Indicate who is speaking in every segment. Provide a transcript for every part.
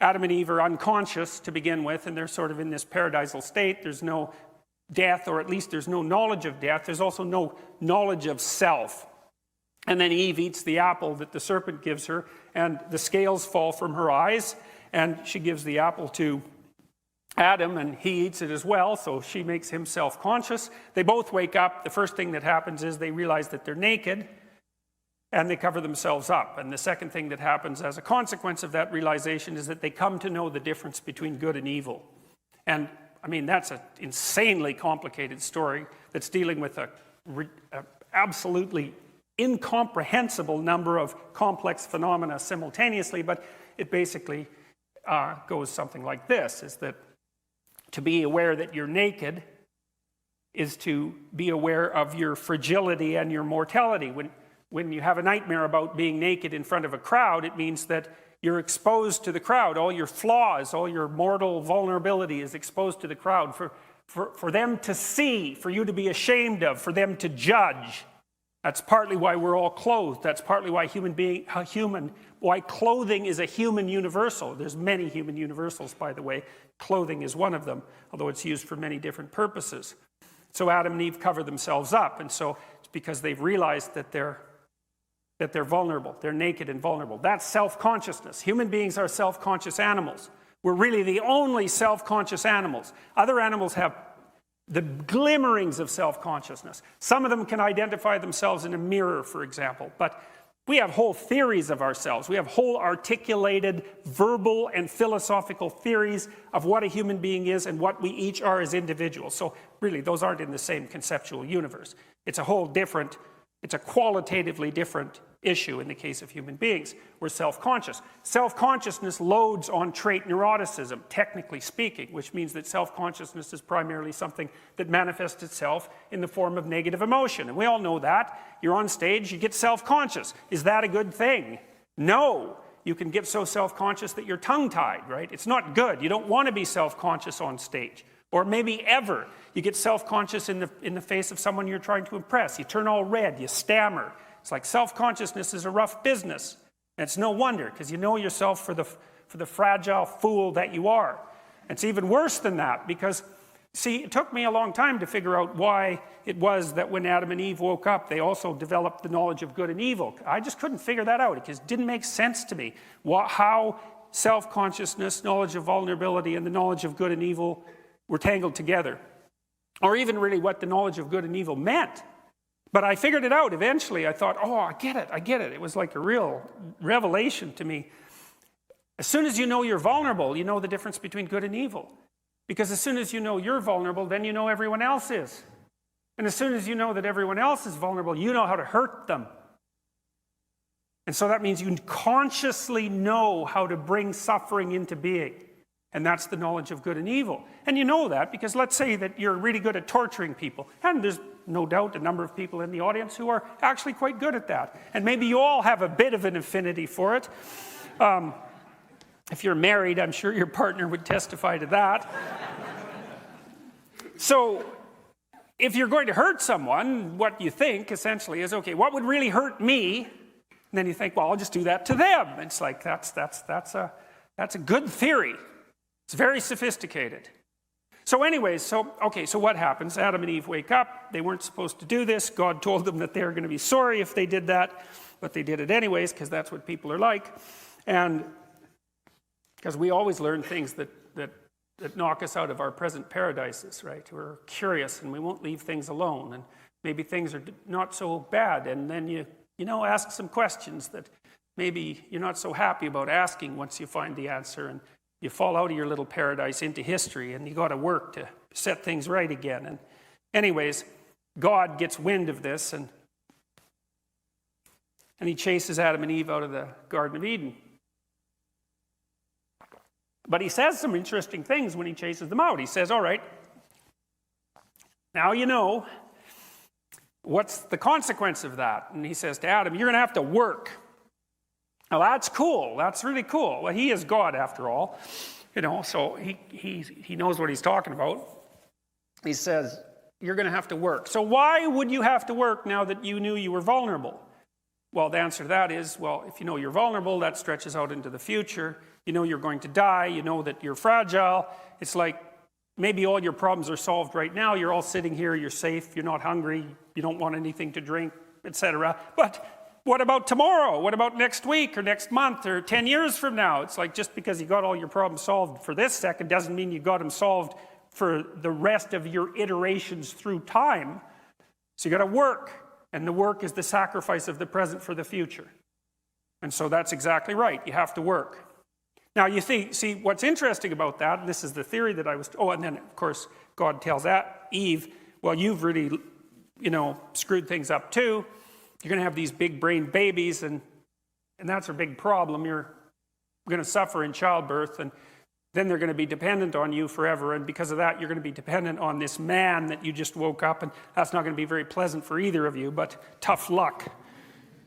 Speaker 1: Adam and Eve are unconscious to begin with, and they're sort of in this paradisal state. There's no death, or at least there's no knowledge of death. There's also no knowledge of self. And then Eve eats the apple that the serpent gives her, and the scales fall from her eyes, and she gives the apple to Adam, and he eats it as well, so she makes him self-conscious. They both wake up. The first thing that happens is they realize that they're naked, and they cover themselves up. And the second thing that happens as a consequence of that realization is that they come to know the difference between good and evil. And, I mean, that's an insanely complicated story that's dealing with a absolutely incomprehensible number of complex phenomena simultaneously, but it basically goes something like this, is that to be aware that you're naked is to be aware of your fragility and your mortality. When you have a nightmare about being naked in front of a crowd, it means that you're exposed to the crowd. All your flaws, all your mortal vulnerability is exposed to the crowd for them to see, for you to be ashamed of, for them to judge. That's partly why we're all clothed. That's partly why why clothing is a human universal. There's many human universals, by the way. Clothing is one of them, although it's used for many different purposes. So Adam and Eve cover themselves up, and so it's because they've realized that they're vulnerable. They're naked and vulnerable. That's self-consciousness. Human beings are self-conscious animals. We're really the only self-conscious animals. Other animals have the glimmerings of self-consciousness. Some of them can identify themselves in a mirror, for example, but we have whole theories of ourselves. We have whole articulated verbal and philosophical theories of what a human being is and what we each are as individuals. So really, those aren't in the same conceptual universe. It's a whole different, it's a qualitatively different issue in the case of human beings. We're self-conscious. Self-consciousness loads on trait neuroticism, technically speaking, which means that self-consciousness is primarily something that manifests itself in the form of negative emotion. And we all know that. You're on stage, you get self-conscious. Is that a good thing? No. You can get so self-conscious that you're tongue-tied, right? It's not good. You don't want to be self-conscious on stage. Or maybe ever. You get self-conscious in the face of someone you're trying to impress. You turn all red, you stammer. It's like self-consciousness is a rough business. And it's no wonder, because you know yourself for the fragile fool that you are. It's even worse than that, because, see, it took me a long time to figure out why it was that when Adam and Eve woke up, they also developed the knowledge of good and evil. I just couldn't figure that out. It just didn't make sense to me. How self-consciousness, knowledge of vulnerability, and the knowledge of good and evil were tangled together. Or even really what the knowledge of good and evil meant. But I figured it out eventually. I thought, oh, I get it. It was like a real revelation to me. As soon as you know you're vulnerable, you know the difference between good and evil. Because as soon as you know you're vulnerable, then you know everyone else is. And as soon as you know that everyone else is vulnerable, you know how to hurt them. And so that means you consciously know how to bring suffering into being. And that's the knowledge of good and evil. And you know that because let's say that you're really good at torturing people. And there's no doubt a number of people in the audience who are actually quite good at that. And maybe you all have a bit of an affinity for it. If you're married, I'm sure your partner would testify to that. So if you're going to hurt someone, what you think essentially is, okay, what would really hurt me? And then you think, well, I'll just do that to them. It's like, that's a good theory. It's very sophisticated. So anyways, so what happens? Adam and Eve wake up. They weren't supposed to do this. God told them that they were going to be sorry if they did that, but they did it anyways because that's what people are like. And because we always learn things that knock us out of our present paradises, right? We're curious and we won't leave things alone. And maybe things are not so bad. And then you ask some questions that maybe you're not so happy about asking once you find the answer. And you fall out of your little paradise into history, and you got to work to set things right again. And anyways, God gets wind of this, and he chases Adam and Eve out of the Garden of Eden. But he says some interesting things when he chases them out. He says, all right, now you know what's the consequence of that. And he says to Adam, you're going to have to work. Now that's cool. That's really cool. Well, he is God after all, so he knows what he's talking about. He says, you're going to have to work. So why would you have to work now that you knew you were vulnerable? Well, the answer to that is, well, if you know you're vulnerable, that stretches out into the future. You know you're going to die. You know that you're fragile. It's like maybe all your problems are solved right now. You're all sitting here. You're safe. You're not hungry. You don't want anything to drink, etc. But what about tomorrow? What about next week or next month or 10 years from now? It's like just because you got all your problems solved for this second doesn't mean you got them solved for the rest of your iterations through time. So you got to work. And the work is the sacrifice of the present for the future. And so that's exactly right. You have to work. Now, you see what's interesting about that, and this is the theory that I was, and then, of course, God tells Eve, well, you've really, screwed things up too. You're going to have these big-brained babies, and that's a big problem. You're going to suffer in childbirth, and then they're going to be dependent on you forever, and because of that, you're going to be dependent on this man that you just woke up, and that's not going to be very pleasant for either of you, but tough luck.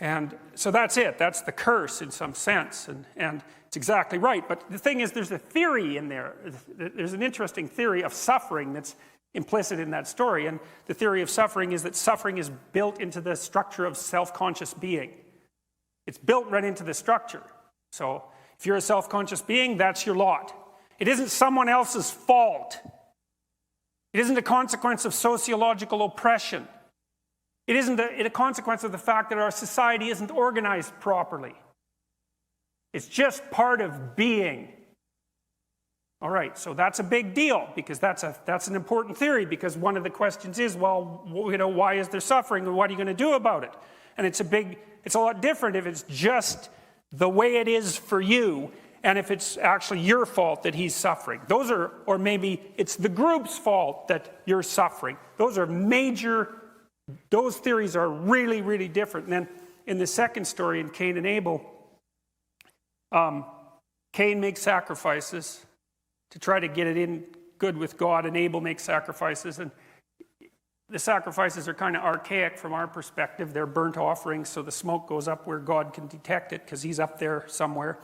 Speaker 1: And so that's it. That's the curse in some sense, and it's exactly right. But the thing is, there's a theory in there. There's an interesting theory of suffering that's implicit in that story, and the theory of suffering is that suffering is built into the structure of self-conscious being. It's built right into the structure. So if you're a self-conscious being, that's your lot. It isn't someone else's fault. It isn't a consequence of sociological oppression. It isn't a consequence of the fact that our society isn't organized properly. It's just part of being. All right, so that's a big deal because that's an important theory, because one of the questions is, well, why is there suffering and what are you going to do about it? And it's a lot different if it's just the way it is for you and if it's actually your fault that he's suffering. Or maybe it's the group's fault that you're suffering. Those theories are really, really different. And then in the second story, in Cain and Abel, Cain makes sacrifices to try to get it in good with God, and Abel makes sacrifices. And the sacrifices are kind of archaic from our perspective. They're burnt offerings, so the smoke goes up where God can detect it because he's up there somewhere,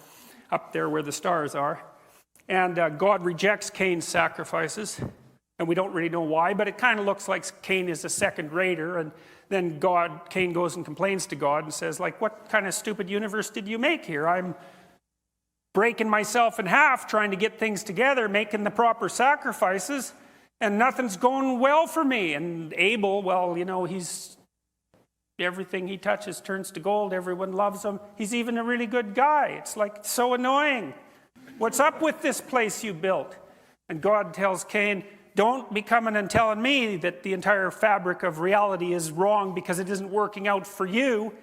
Speaker 1: up there where the stars are. And God rejects Cain's sacrifices. And we don't really know why, but it kind of looks like Cain is a second-rater. And then Cain goes and complains to God and says, what kind of stupid universe did you make here? I'm breaking myself in half trying to get things together, making the proper sacrifices, and nothing's going well for me. And Abel, everything he touches turns to gold. Everyone loves him. He's even a really good guy. It's so annoying. What's up with this place you built? And God tells Cain, don't be coming and telling me that the entire fabric of reality is wrong because it isn't working out for you. It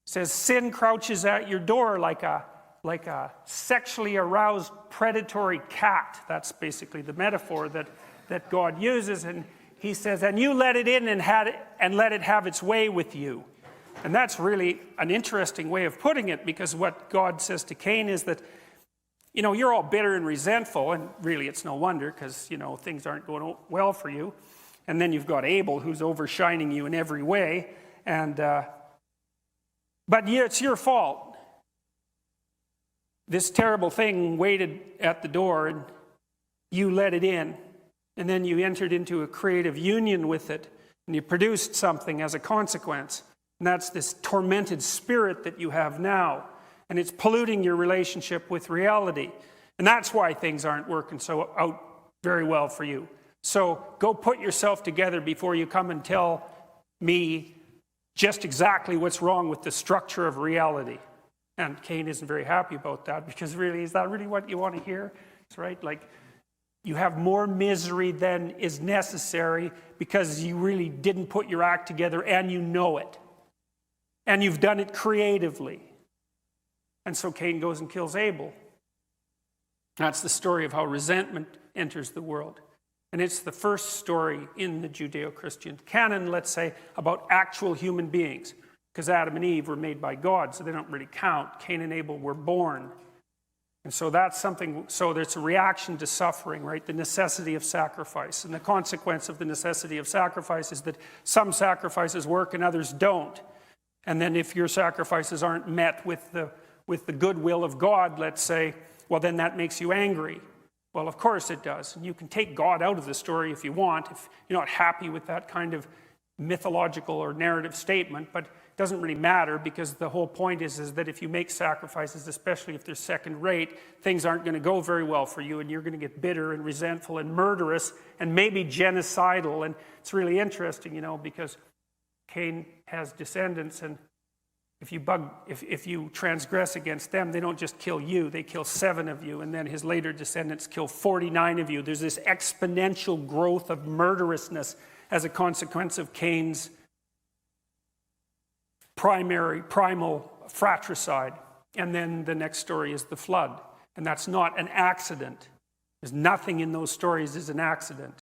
Speaker 1: says sin crouches at your door like a sexually aroused predatory cat. That's basically the metaphor that God uses. And he says, and you let it in and let it have its way with you. And that's really an interesting way of putting it, because what God says to Cain is that, you're all bitter and resentful, and really it's no wonder because, things aren't going well for you. And then you've got Abel, who's overshining you in every way. But it's your fault. This terrible thing waited at the door, and you let it in. And then you entered into a creative union with it, and you produced something as a consequence. And that's this tormented spirit that you have now. And it's polluting your relationship with reality. And that's why things aren't working out very well for you. So go put yourself together before you come and tell me just exactly what's wrong with the structure of reality. And Cain isn't very happy about that, because really, is that really what you want to hear? That's right. You have more misery than is necessary because you really didn't put your act together, and you know it. And you've done it creatively. And so Cain goes and kills Abel. That's the story of how resentment enters the world. And it's the first story in the Judeo-Christian canon, let's say, about actual human beings. Because Adam and Eve were made by God, so they don't really count. Cain and Abel were born. And so that's something, so there's a reaction to suffering, right? The necessity of sacrifice. And the consequence of the necessity of sacrifice is that some sacrifices work and others don't. And then if your sacrifices aren't met with the goodwill of God, let's say, well, then that makes you angry. Well, of course it does. And you can take God out of the story if you want, if you're not happy with that kind of mythological or narrative statement, but it doesn't really matter, because the whole point is that if you make sacrifices, especially if they're second rate, things aren't going to go very well for you, and you're going to get bitter and resentful and murderous and maybe genocidal. And it's really interesting, you know, because Cain has descendants, and if you transgress against them, they don't just kill you, they kill 7 of you, and then his later descendants kill 49 of you. There's this exponential growth of murderousness as a consequence of Cain's primal fratricide. And then the next story is the flood. And that's not an accident. There's nothing in those stories is an accident.